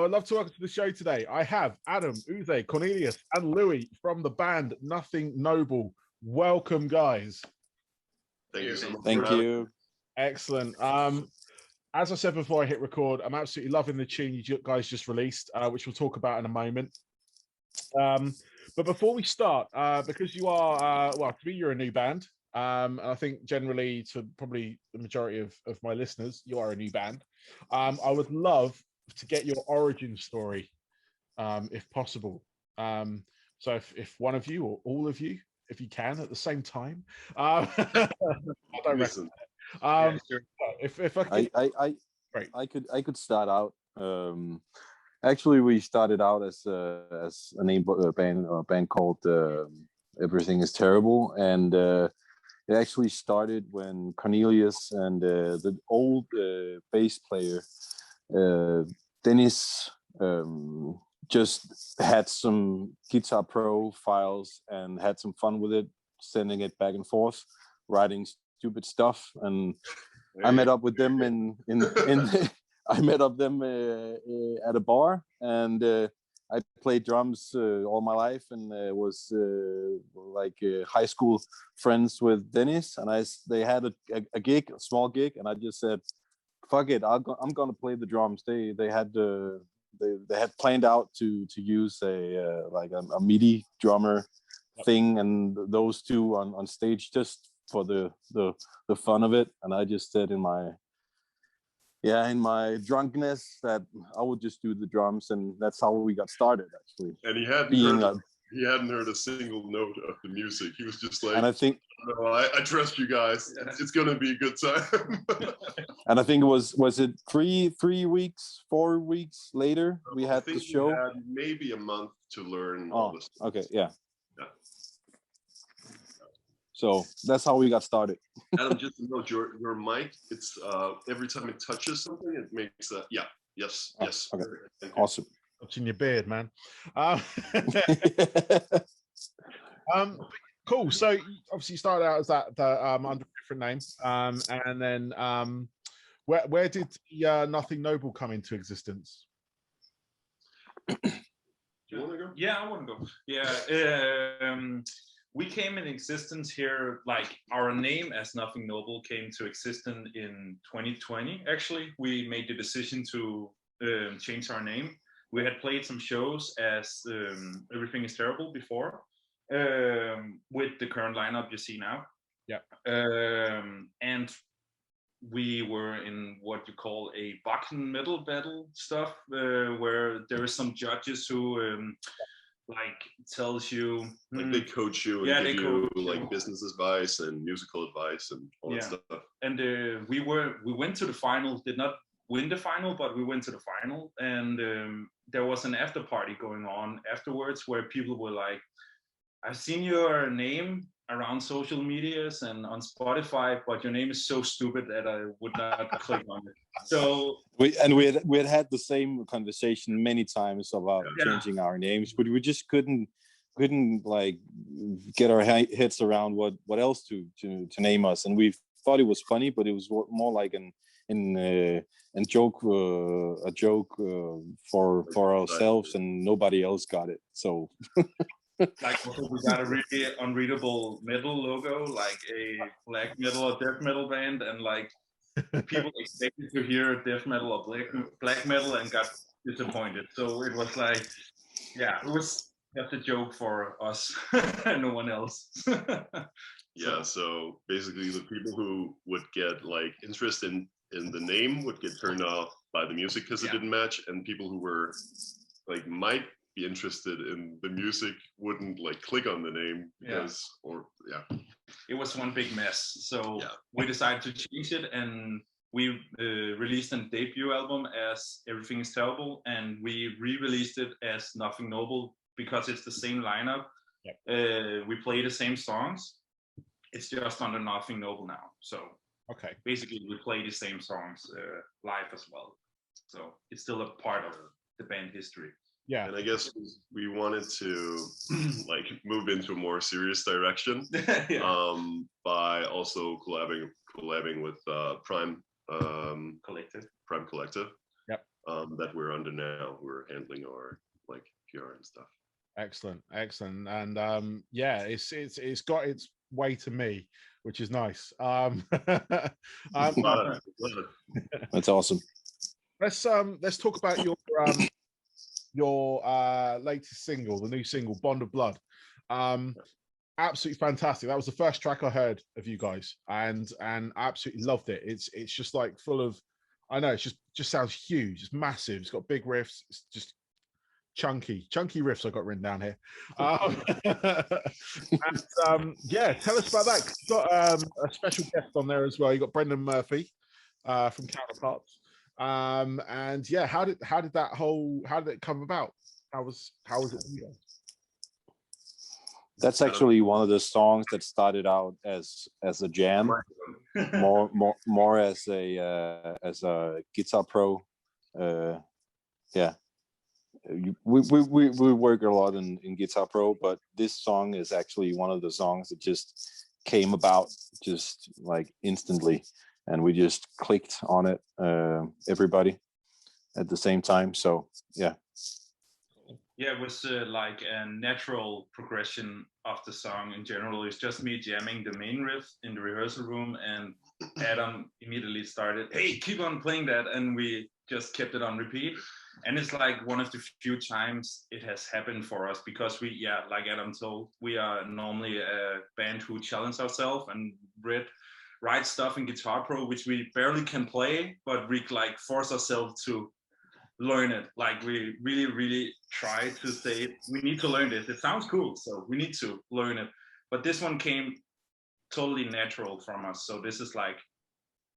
I would love to welcome to the show today. I have Adam, Uze, Cornelius, and Louis from the band Nothing Noble. Welcome, guys. Thank you so much. Thank you. Excellent. As I said before I hit record, I'm absolutely loving the tune you guys just released, which we'll talk about in a moment. But before we start, because you are, well, to me, you're a new band. And I think generally to probably the majority of my listeners, you are a new band. I would love to get your origin story, if possible. So if one of you or all of you, if you can at the same time, I don't recommend it. Yeah, sure. If I could, I could start out. Actually, we started out as a band called Everything Is Terrible, and it actually started when Cornelius and the old bass player Danish just had some Guitar Pro files and had some fun with it, sending it back and forth, writing stupid stuff, and I met up with them I met up them at a bar, and I played drums all my life, and was like high school friends with Dennis, and they had a gig, a small gig, and I just said, "Fuck it, I'm gonna play the drums." They had planned out to use a MIDI drummer thing, and those two on stage just for the fun of it, and I just said in my drunkenness that I would just do the drums, and that's how we got started, actually. And he hadn't heard a single note of the music. He was just like, and I think, no, I trust you guys. It's gonna be a good time. and I think it was it 4 weeks later we had the show. We had maybe a month to learn all this. Okay, yeah. So that's how we got started. Adam, just to note, your mic, it's every time it touches something, it makes a yes. Okay. Awesome. What's in your beard, man? Cool. So obviously you started out as that under a different name, and then where did the Nothing Noble come into existence? Do you want to go? Yeah, I want to go. Yeah. We came in existence here, like our name as Nothing Noble came to existence in 2020. Actually, we made the decision to change our name. We had played some shows as Everything Is Terrible before, with the current lineup you see now. Yeah. And we were in what you call a Bakken metal battle stuff, where there are some judges who like tells you, like they coach you and give you like business advice and musical advice and all that stuff. And we went to the final, did not win the final, but we went to the final, and there was an after party going on afterwards where people were like, I've seen your name around social medias and on Spotify, but your name is so stupid that I would not click on it. So we had the same conversation many times about changing our names, but we just couldn't like get our heads around what else to name us, and we thought it was funny, but it was more like a joke for ourselves, and nobody else got it. So. Like we got a really unreadable metal logo, like a black metal or death metal band, and like people expected to hear death metal or black metal and got disappointed. So it was like, it was just a joke for us and no one else. Yeah, so basically the people who would get like interest in the name would get turned off by the music because it didn't match, and people who were like might be interested in the music wouldn't like click on the name because it was one big mess. So we decided to change it, and we released a debut album as Everything Is Terrible, and we re-released it as Nothing Noble because it's the same lineup. We play the same songs, it's just under Nothing Noble now. So basically we play the same songs live as well, so it's still a part of the band history. Yeah, and I guess we wanted to like move into a more serious direction by also collabing with Prime Collective. Yep. that we're under now. We're handling our like PR and stuff. Excellent, excellent, and yeah, it's got its way to me, which is nice. That's awesome. Let's talk about your latest single, the new single, Bond of Blood. Absolutely fantastic. That was the first track I heard of you guys, and absolutely loved it. It's just like full of, I know, it's just sounds huge. It's massive. It's got big riffs. It's just chunky riffs I got written down here. And, yeah, tell us about that. You got a special guest on there as well. You got Brendan Murphy from Counterparts. And yeah, how did it come about? How was it for you guys? That's actually one of the songs that started out as a jam, more as a Guitar Pro. Yeah, we work a lot in Guitar Pro, but this song is actually one of the songs that just came about just like instantly, and we just clicked on it, everybody at the same time. So yeah. Yeah, it was like a natural progression of the song in general. It's just me jamming the main riff in the rehearsal room, and Adam immediately started, hey, keep on playing that, and we just kept it on repeat. And it's like one of the few times it has happened for us, because we, yeah, like Adam told, we are normally a band who challenge ourselves and write stuff in Guitar Pro, which we barely can play, but we like force ourselves to learn it. Like we really try to say, we need to learn this. It sounds cool, so we need to learn it. But this one came totally natural from us. So this is like,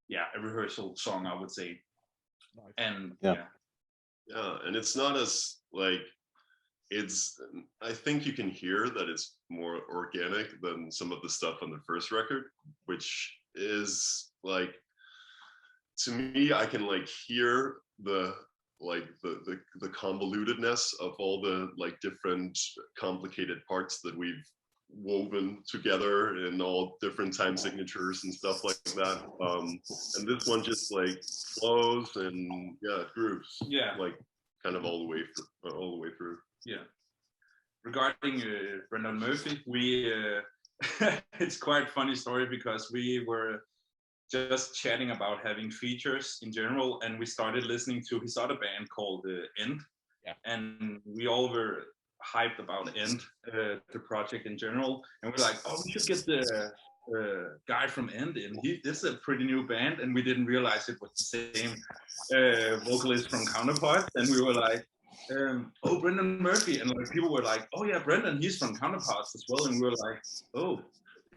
yeah, a rehearsal song, I would say. And yeah, and it's not as like, I think you can hear that it's more organic than some of the stuff on the first record, which is like, to me, I can like hear the convolutedness of all the like different complicated parts that we've woven together in all different time signatures and stuff like that. And this one just like flows and it grooves. Yeah, like kind of all the way through. Yeah. Regarding Brendan Murphy, we it's quite a funny story, because we were just chatting about having features in general, and we started listening to his other band called End. Yeah. And we all were hyped about End, the project in general, and we're like, oh, we should get the guy from End in. This is a pretty new band, and we didn't realize it was the same vocalist from Counterparts, and we were like, oh, Brendan Murphy, and like people were like, oh yeah, Brendan, he's from Counterparts as well, and we were like, oh.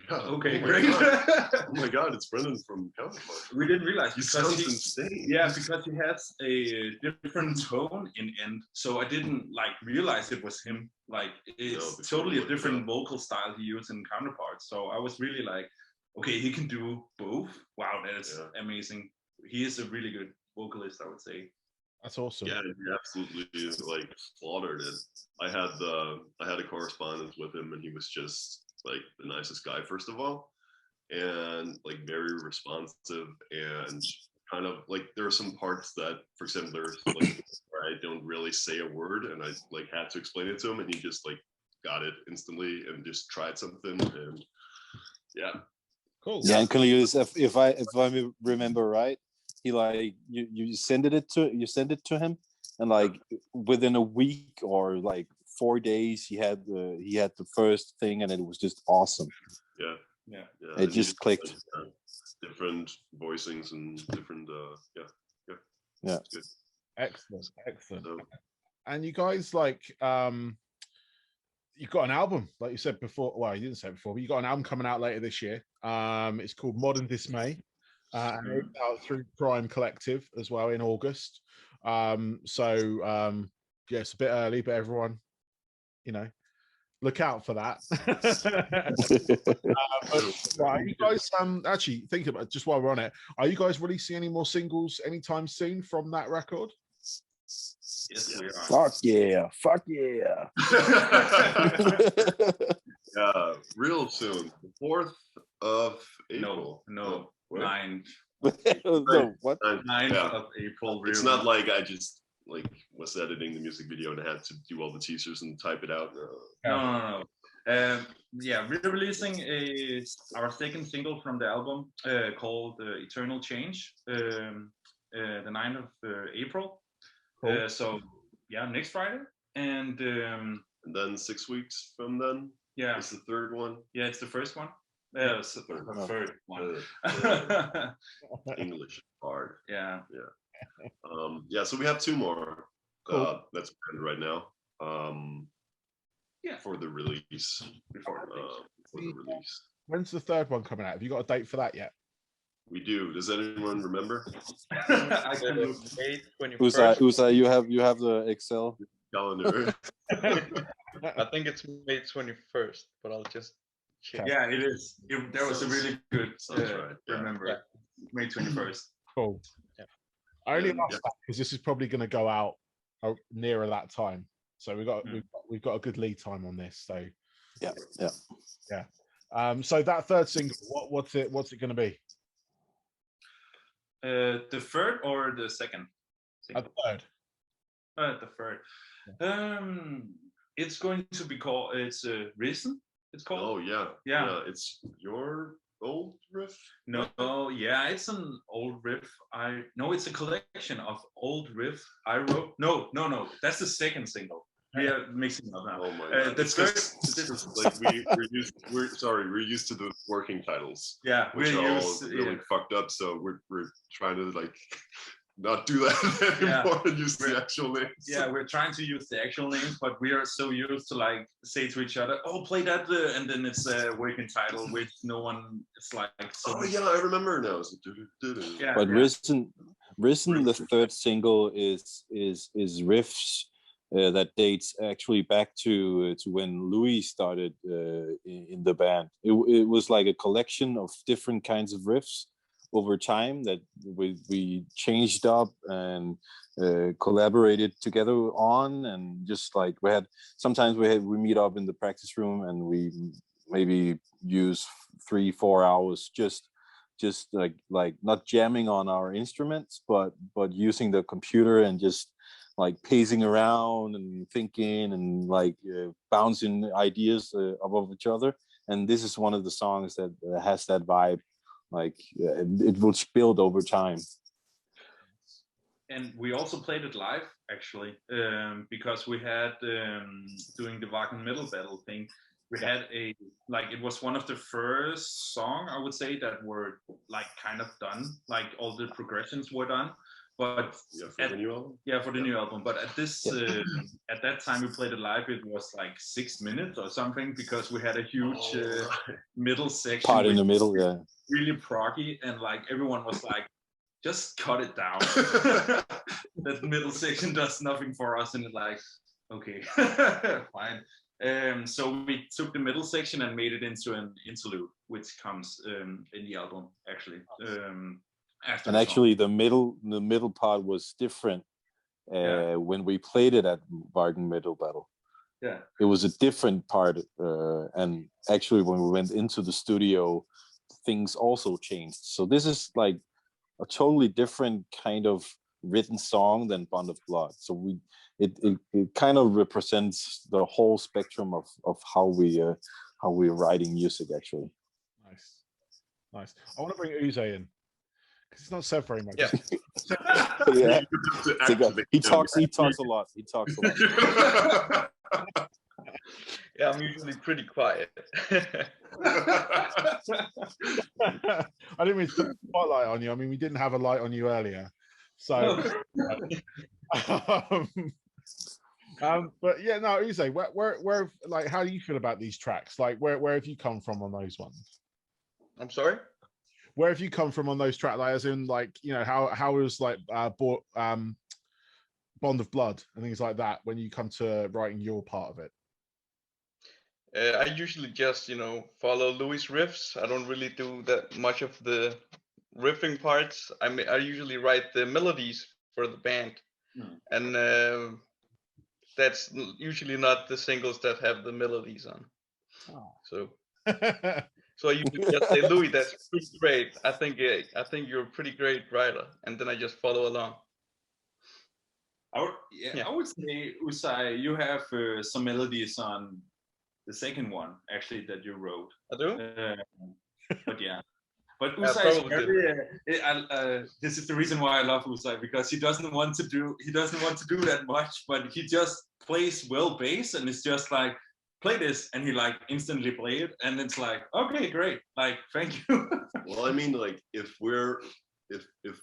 Okay, great. Oh my god, it's Brendan from Counterparts. We didn't realize, he sounds insane. Yeah, because he has a different tone in End, so I didn't like realize it was him. Like it's totally a different vocal style he used in Counterparts. So I was really like, okay, he can do both. Wow, that is amazing. He is a really good vocalist, I would say. That's awesome. Yeah, he absolutely like slaughtered it. I had a correspondence with him, and he was just like the nicest guy, first of all, and like very responsive, and kind of like there are some parts that, for example, there's like where I don't really say a word, and I like had to explain it to him, and he just like got it instantly and just tried something, and yeah, cool. Yeah, and Cornelius, if I remember right, he like you sent it to him, and like within a week or like 4 days, he had the first thing, and it was just awesome. Yeah. It just clicked. Like, different voicings and different. Yeah. Excellent. So, and you guys like you've got an album, like you said before. Well, you didn't say it before, but you got an album coming out later this year. It's called Modern Dismay, and it's out through Prime Collective as well in August. Yeah, it's a bit early, but everyone, look out for that. Are you guys actually thinking about, just while we're on it, are you guys releasing any more singles anytime soon from that record? Yes, we are. Fuck yeah. Yeah, real soon. The 4th of April. No, 9th. No, what? 9th of April. It's not like I just was editing the music video and had to do all the teasers and type it out. No. Yeah, we're releasing our second single from the album called Eternal Change, the 9th of April. Cool. So yeah, next Friday. And then 6 weeks from then, yeah, it's the third one. Yeah, it's the first one. It's the third one. English hard. Yeah. So we have 2 more. Cool. That's planned right now. For the release. For the release. When's the third one coming out? Have you got a date for that yet? We do. Does anyone remember? I can look. May 21st. Usa, you have the Excel calendar. I think it's May 21st, but I'll just check. Yeah, it is. There was a really good. Right. Remember, Yeah. May 21st. Cool. Yeah. I only asked that because this is probably going to go out nearer that time. So we've got a good lead time on this. So yeah. So that third single, what's it going to be? The third or the second? The third. The third. It's going to be called. It's Risen. It's called. Oh yeah. It's your old riff. No, yeah, it's an old riff. It's a collection of old riff I wrote. No, that's the second single. We are mixing up now. Oh my god. The third. We're used to the working titles. Yeah, which are all really fucked up. So we're trying to not do that anymore and use the actual names. Yeah, we're trying to use the actual names, but we are so used to say to each other, "Oh, play that," and then it's a working title, which no one. It's like. Oh yeah, I remember now. Yeah, but Risen, the third single is riffs that dates actually back to when Louis started in the band. It was like a collection of different kinds of riffs over time that we changed up and collaborated together on, and just like we meet up in the practice room and we maybe use 3-4 hours just like not jamming on our instruments, but using the computer and just like pacing around and thinking and bouncing ideas above each other. And this is one of the songs that has that vibe. It will build over time. And we also played it live, actually, because we had doing the Wacken Metal Battle thing. We had it was one of the first song, I would say, that were kind of done. All the progressions were done. But for the new album. Yeah, for the new album. But at at that time we played it live, it was 6 minutes or something, because we had a huge middle section part in the middle, yeah, really proggy, and everyone was just cut it down. That middle section does nothing for us, and it's okay, fine. So we took the middle section and made it into an interlude, which comes in the album actually. And actually the middle part was different when we played it at Wacken Metal Battle. Yeah, it was a different part, and actually when we went into the studio, things also changed. So this is a totally different kind of written song than Bond of Blood. So it kind of represents the whole spectrum of how we're writing music actually. Nice. I want to bring Uze in. It's not said very much. Yeah. Yeah. He talks a lot. Yeah, I'm usually pretty quiet. I didn't mean to put a spotlight on you. I mean, we didn't have a light on you earlier. So but yeah, no, Uze, where how do you feel about these tracks? Where have you come from on those ones? I'm sorry? Where have you come from on those tracks? As in, how was Bond of Blood and things like that when you come to writing your part of it? I usually just, follow Louis' riffs. I don't really do that much of the riffing parts. I usually write the melodies for the band, and that's usually not the singles that have the melodies on. Oh. So. So you just say, Louis, that's pretty great. I think you're a pretty great writer, and then I just follow along. I would say, Usai, you have some melodies on the second one, actually, that you wrote. I do? But yeah. But Yeah, Usai is probably very. This is the reason why I love Usai, because he doesn't want to do that much, but he just plays well bass, and it's just like, play this, and he like instantly play it, and it's like, okay, great, like, thank you. Well, I mean, like if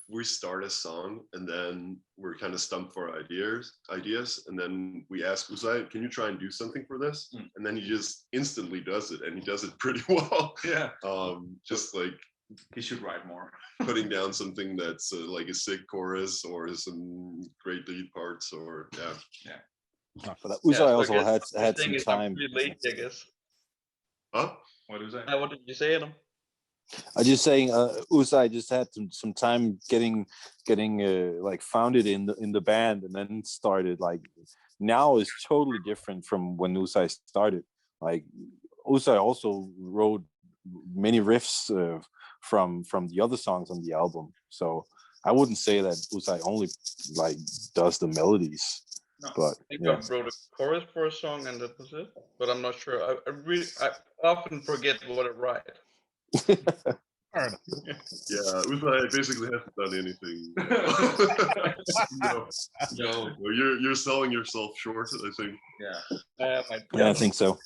we start a song and then we're kind of stumped for ideas, and then we ask Usai, can you try and do something for this? And then he just instantly does it, and he does it pretty well. Yeah. Just like he should write more. putting down something that's like a sick chorus or some great lead parts, or yeah. But Usai also had some time. Pretty late, I guess. Huh? What was that? What did you say, Adam? I'm just saying, Usai just had some time getting like founded in the band, and then started like now is totally different from when Usai started. Like Usai also wrote many riffs from the other songs on the album, so I wouldn't say that Usai only like does the melodies. No, but I think I wrote a chorus for a song and that was it. But I'm not sure. I often forget what I write. Yeah, Usai basically hasn't done anything. No, you're selling yourself short, I think. Yeah, I think so.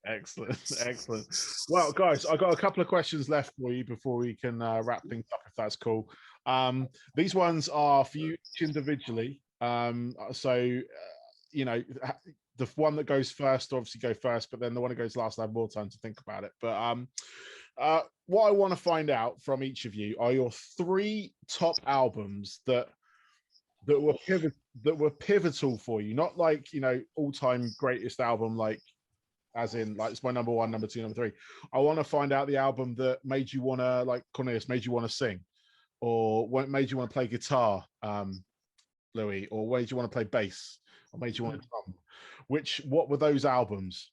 Excellent. Well, guys, I've got a couple of questions left for you before we can wrap things up, if that's cool. These ones are for you individually. You know, the one that goes first obviously go first, but then the one that goes last, I have more time to think about it. But what I want to find out from each of you are your 3 top albums that were pivotal for you, not like, you know, all-time greatest album, like as in like it's my number 1, number 2, number 3. I want to find out the album that made you want to, like Cornelius, made you want to sing, or what made you want to play guitar, Louis, or made you want to play bass, or made you want to drum. What were those albums?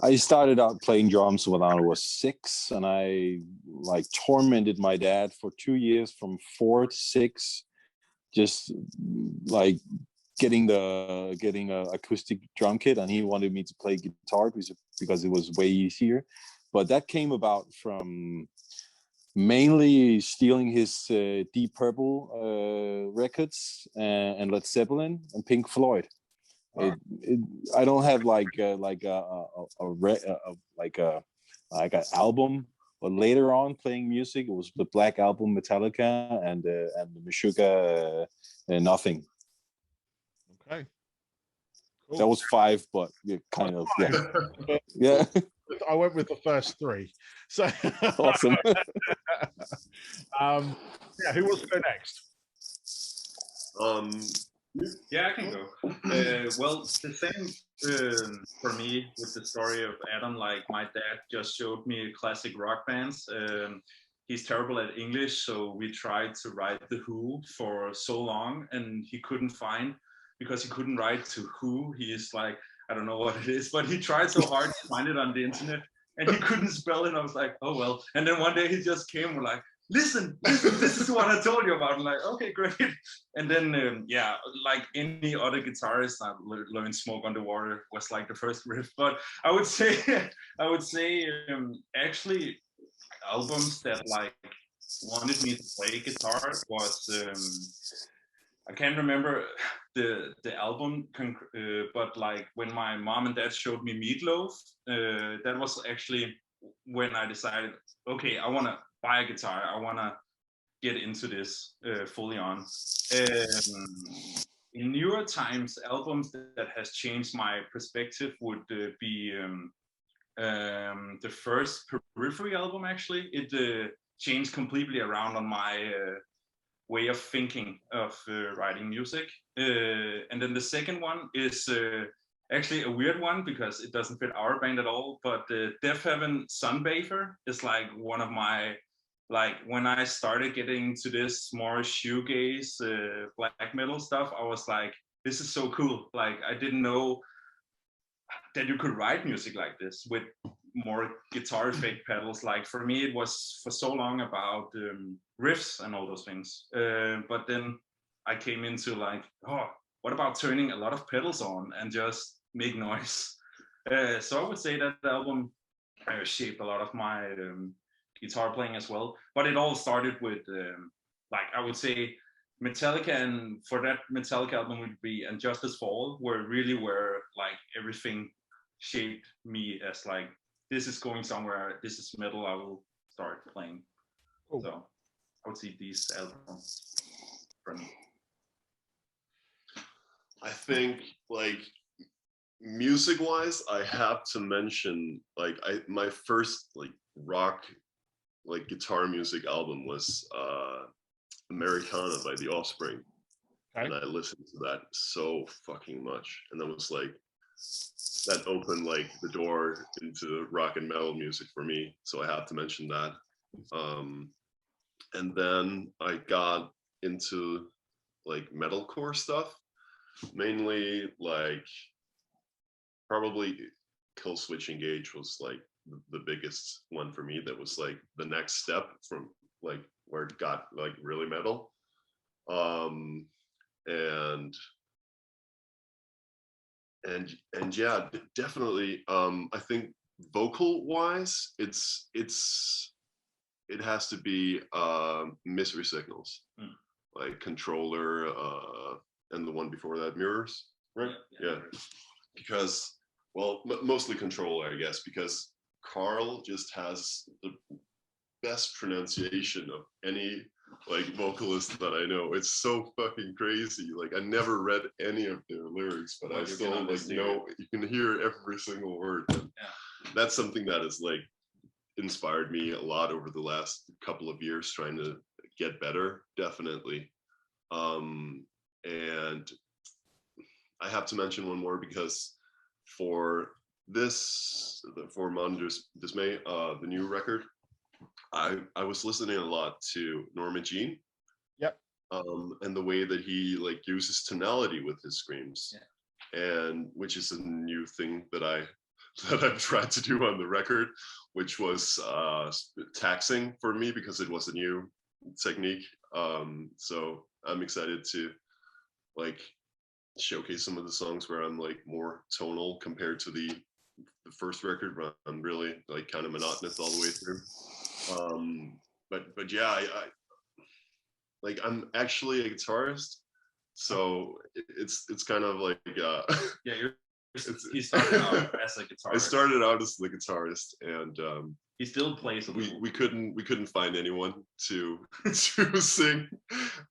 I started out playing drums when I was 6, and I like tormented my dad for 2 years, from 4 to 6, just like getting a acoustic drum kit, and he wanted me to play guitar because it was way easier. But that came about from mainly stealing his Deep Purple records and Led Zeppelin and Pink Floyd. I don't have like an album, but later on playing music, it was the Black Album, Metallica, and the Meshuggah, Nothing. Okay, cool. That was 5, but kind of yeah. I went with the first 3. So awesome. Yeah, who wants to go next? Yeah, I can go. Well, the same for me with the story of Adam. Like, my dad just showed me classic rock bands. He's terrible at English, so we tried to write The Who for so long, and he couldn't find, because he couldn't write to Who. He is like, I don't know what it is, but he tried so hard to find it on the internet, and he couldn't spell it. I was like, oh well. And then one day he just came and like, listen, this is what I told you about. I'm like, okay, great. And then, yeah, like any other guitarist, I learned Smoke on the Water was like the first riff. But I would say, actually, albums that like wanted me to play guitar was, I can't remember the album, but like when my mom and dad showed me Meatloaf, that was actually when I decided, okay, I want to buy a guitar. I want to get into this fully on. In newer times, albums that has changed my perspective would be the first Periphery album. Actually, it changed completely around on my way of thinking of writing music. And then the second one is actually a weird one because it doesn't fit our band at all, but Death Heaven Sunbather is like one of my, like when I started getting to this more shoegaze, black metal stuff, I was like, this is so cool. Like I didn't know that you could write music like this with more guitar effect pedals. Like for me, it was for so long about riffs and all those things. But then I came into like, oh, what about turning a lot of pedals on and just make noise? So I would say that the album shaped a lot of my guitar playing as well. But it all started with, like, I would say Metallica, and for that Metallica album would be And Justice for All, where like everything shaped me as like, this is going somewhere, this is metal, I will start playing. Cool. So I would see these albums for me. I think like music wise, I have to mention like my first like rock like guitar music album was Americana by The Offspring. Okay. And I listened to that so fucking much. And that was like, that opened like the door into rock and metal music for me. So I have to mention that. And then I got into like metalcore stuff, mainly like probably Killswitch Engage was like the biggest one for me. That was like the next step from like where it got like really metal. And yeah, definitely. I think vocal wise, it has to be Misery Signals, like Controller, and the one before that, Mirrors, right? Yeah. Because, well, mostly Controller, I guess, because Carl just has the best pronunciation of any like vocalist that I know. It's so fucking crazy. Like I never read any of their lyrics, but I still like know you can hear every single word. And that's something that has like inspired me a lot over the last couple of years, trying to get better, definitely. And I have to mention one more because for Modern Dismay, the new record, I was listening a lot to Norma Jean. Yep. And the way that he like uses tonality with his screams, and which is a new thing that I've tried to do on the record, which was taxing for me because it was a new technique. So I'm excited to like showcase some of the songs where I'm like more tonal compared to the first record where I'm really like kind of monotonous all the way through. But yeah, I like I'm actually a guitarist, so it's kind of like yeah, he started out as a guitarist. I started out as the guitarist, and he still plays a little. We couldn't find anyone to sing,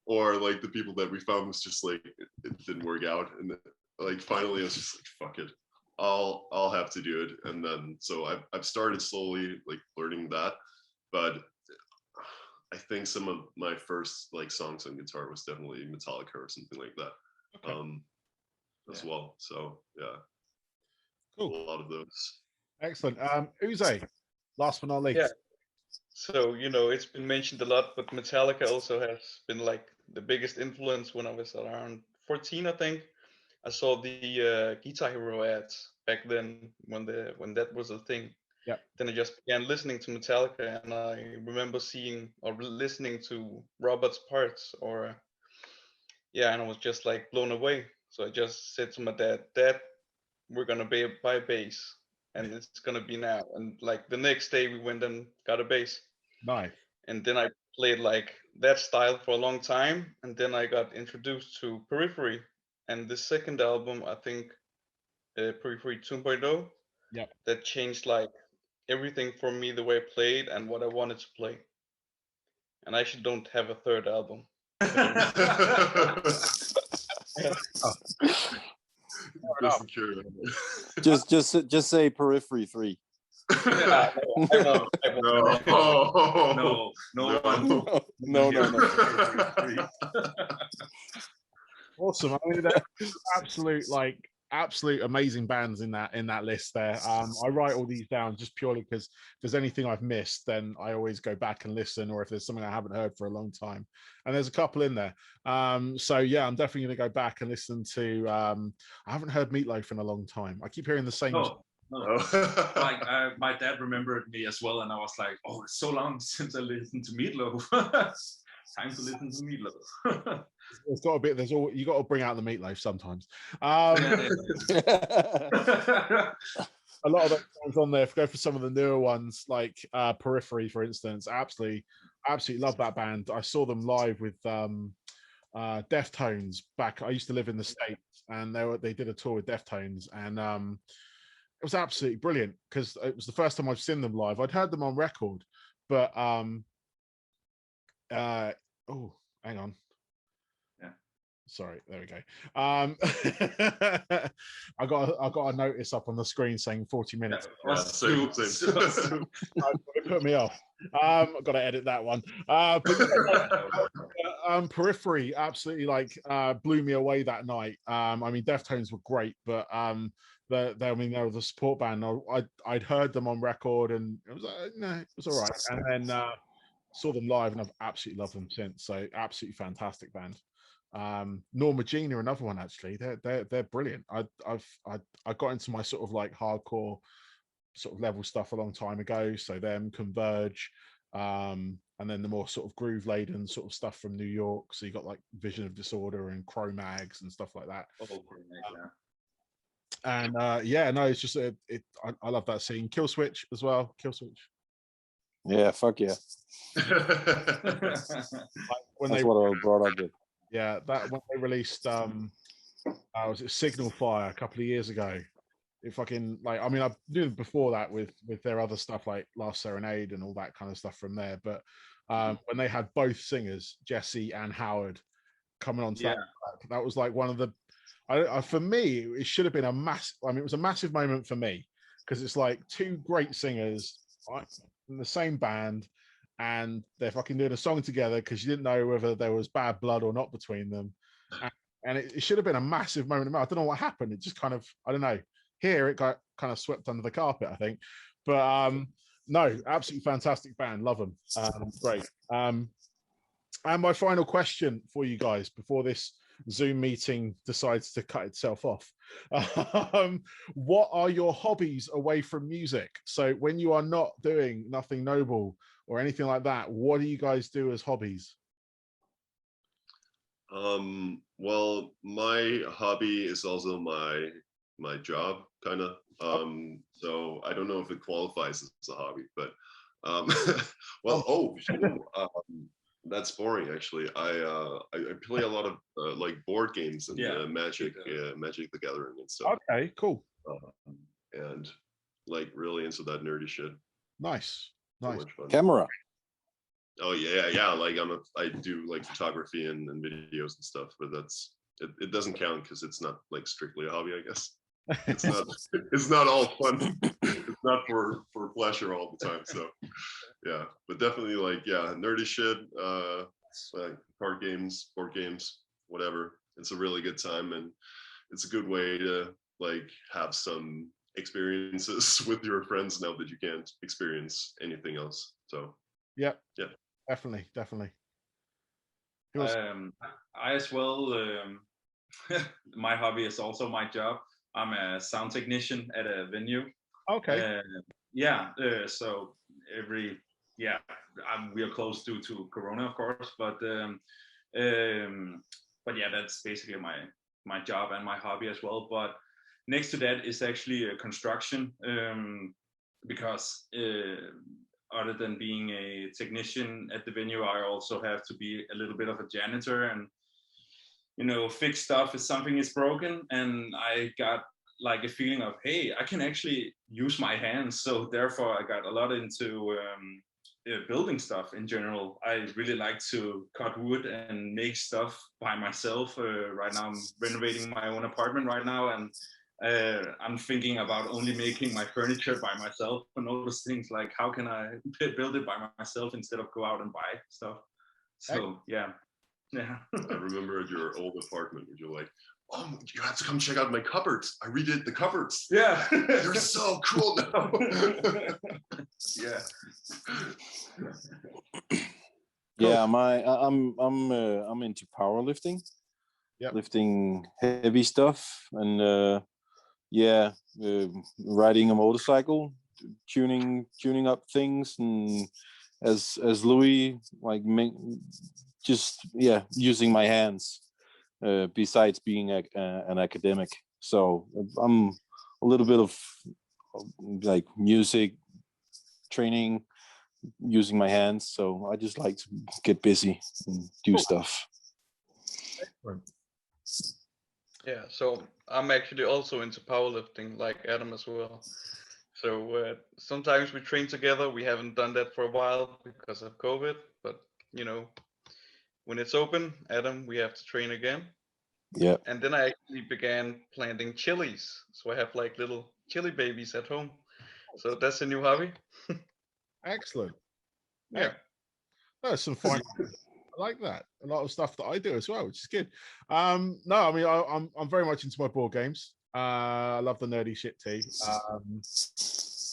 or like the people that we found was just like it didn't work out, and like finally I was just like, fuck it, I'll have to do it. And then so I've started slowly like learning that, but I think some of my first like songs on guitar was definitely Metallica or something like that. Okay. As well. So yeah. Cool. A lot of those. Excellent. Uze, last but not least. Yeah. So, you know, it's been mentioned a lot, but Metallica also has been like the biggest influence. When I was around 14, I think. I saw the Guitar Hero ads back then when that was a thing. Yeah. Then I just began listening to Metallica, and I remember seeing or listening to Robert's parts, and I was just like blown away. So I just said to my dad, we're gonna buy a bass, and it's gonna be now. And like the next day, we went and got a bass. Nice. And then I played like that style for a long time, and then I got introduced to Periphery, and the second album, I think, Periphery 2.0. Yeah. That changed like everything for me, the way I played and what I wanted to play. And I actually don't have a third album. Just say Periphery 3. I won't. No. Awesome. I mean, absolute amazing bands in that list there. I write all these down just purely because if there's anything I've missed, then I always go back and listen, or if there's something I haven't heard for a long time, and there's a couple in there. So yeah, I'm definitely going to go back and listen to I haven't heard Meatloaf in a long time. I keep hearing the same Like my dad remembered me as well, and I was like, oh, it's so long since I listened to Meatloaf. Time to listen to Meatloaf. There's got a bit. There's all you got to bring out the meatloaf sometimes. A lot of those songs on there. If you go for some of the newer ones, like Periphery, for instance, absolutely love that band. I saw them live with Deftones back. I used to live in the States, and they did a tour with Deftones, and it was absolutely brilliant because it was the first time I've seen them live. I'd heard them on record, but oh, hang on. Sorry, there we go. I got a notice up on the screen saying 40 minutes. Same. It put me off. I've got to edit that one. Periphery absolutely blew me away that night. I mean, Deftones were great, but they were the support band. I'd heard them on record, and it was it was all right. And then saw them live, and I've absolutely loved them since. So absolutely fantastic band. Norma Jean are another one, actually. They're brilliant. I got into my sort of like hardcore sort of level stuff a long time ago, so them, Converge, and then the more sort of groove laden sort of stuff from New York. So you got like Vision of Disorder and Cro-Mags and stuff like that. And it's just I love that scene. Killswitch as well. Killswitch. Yeah, fuck yeah. That's what I brought up with. Yeah, that when they released was it Signal Fire a couple of years ago. It fucking I mean, I knew before that with their other stuff like Last Serenade and all that kind of stuff from there, but when they had both singers, Jesse and Howard, coming on track, that was like one of the for me, it should have been a massive. I mean, it was a massive moment for me because it's like two great singers in the same band, and they're fucking doing a song together because you didn't know whether there was bad blood or not between them. And it should have been a massive moment. I don't know what happened. It just kind of, I don't know. Here it got kind of swept under the carpet, I think. But no, absolutely fantastic band. Love them. Great. And my final question for you guys before this Zoom meeting decides to cut itself off. What are your hobbies away from music? So when you are not doing Nothing Noble or anything like that, what do you guys do as hobbies? Well, my hobby is also my job, kind of. So I don't know if it qualifies as a hobby, but that's boring actually. I play a lot of like board games and Magic the Gathering and stuff. Okay, cool. And like really into that nerdy shit. Nice. So much fun. Camera. Oh yeah. Like I do like photography and videos and stuff, but it doesn't count because it's not like strictly a hobby, I guess. It's not all fun. It's not for pleasure all the time. So yeah, but definitely like nerdy shit, like card games, board games, whatever. It's a really good time, and it's a good way to like have some experiences with your friends now that you can't experience anything else. So yeah, definitely. I as well. My hobby is also my job. I'm a sound technician at a venue. Okay. So we are close due to Corona, of course, but yeah, that's basically my job and my hobby as well. But next to that is actually construction, because other than being a technician at the venue, I also have to be a little bit of a janitor and fix stuff if something is broken. And I got like a feeling of, hey, I can actually use my hands. So therefore I got a lot into building stuff in general. I really like to cut wood and make stuff by myself. Right now I'm renovating my own apartment right now, and I'm thinking about only making my furniture by myself and all those things. Like, how can I build it by myself instead of go out and buy stuff? So yeah. I remember at your old apartment where you're like, oh, you have to come check out my cupboards. I redid the cupboards. Yeah. They're so cool now. Yeah. Yeah, I'm into powerlifting. Yep. Lifting heavy stuff, and yeah, riding a motorcycle, tuning up things, and as Louis, like just using my hands besides being an academic. So I'm a little bit of like music training using my hands. So I just like to get busy and do stuff. Yeah, so I'm actually also into powerlifting like Adam as well. So sometimes we train together. We haven't done that for a while because of COVID, but you know, when it's open, Adam, we have to train again. Yeah. And then I actually began planting chilies. So I have like little chili babies at home. So that's a new hobby. Excellent. Yeah. That's some fun. I like that. A lot of stuff that I do as well, which is good. No, I mean, I'm very much into my board games. I love the nerdy shit too.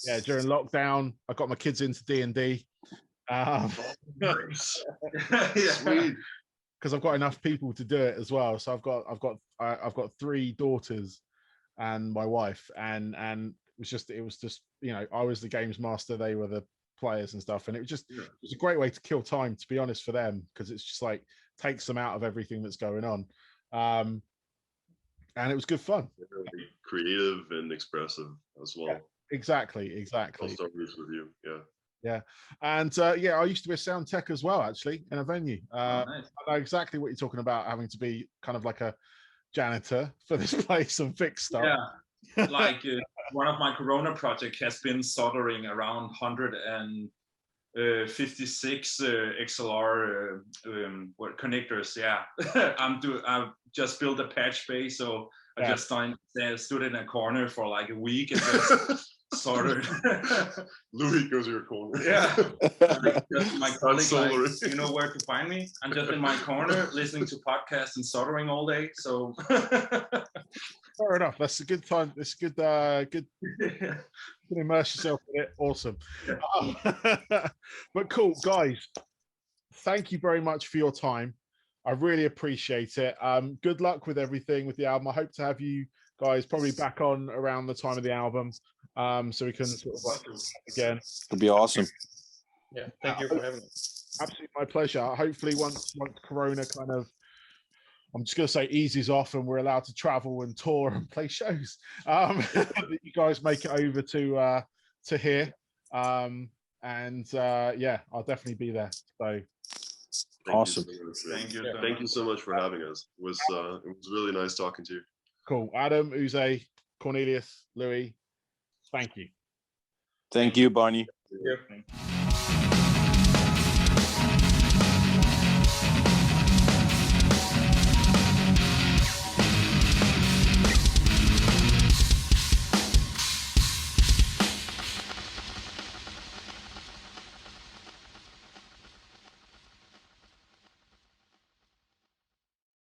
Yeah, during lockdown, I got my kids into D&D. Nice. Sweet. Because I've got enough people to do it as well. So I've got 3 daughters and my wife, and it was just you know, I was the games master, they were the players and stuff, and it was a great way to kill time, to be honest, for them, because it's just like takes them out of everything that's going on, and it was good fun. Really creative and expressive as well. Yeah, exactly. I'll start with you. Yeah, and I used to be a sound tech as well, actually, in a venue. Nice. I know exactly what you're talking about, having to be kind of like a janitor for this place and fix stuff. Yeah, like one of my Corona project has been soldering around 156 XLR connectors. Yeah, I've just built a patch bay, so I just stood in a corner for like a week and just soldered. Louis goes to your corner. Yeah, my colleague, like, you know where to find me. I'm just in my corner listening to podcasts and soldering all day. So fair enough. That's a good time. It's good. Good. You can immerse yourself in it. Awesome. But cool, guys. Thank you very much for your time. I really appreciate it. Good luck with everything with the album. I hope to have you guys probably back on around the time of the album, so we can sort of like again. It'll be awesome. Yeah, thank you for having me. Absolutely, my pleasure. Hopefully, once Corona kind of, I'm just going to say, eases off and we're allowed to travel and tour and play shows, that you guys make it over to here. Yeah, I'll definitely be there. So awesome. Thank you so much for having us. It was really nice talking to you. Cool. Adam, Uze, Cornelius, Louis, thank you. Thank you, Barney. Yeah.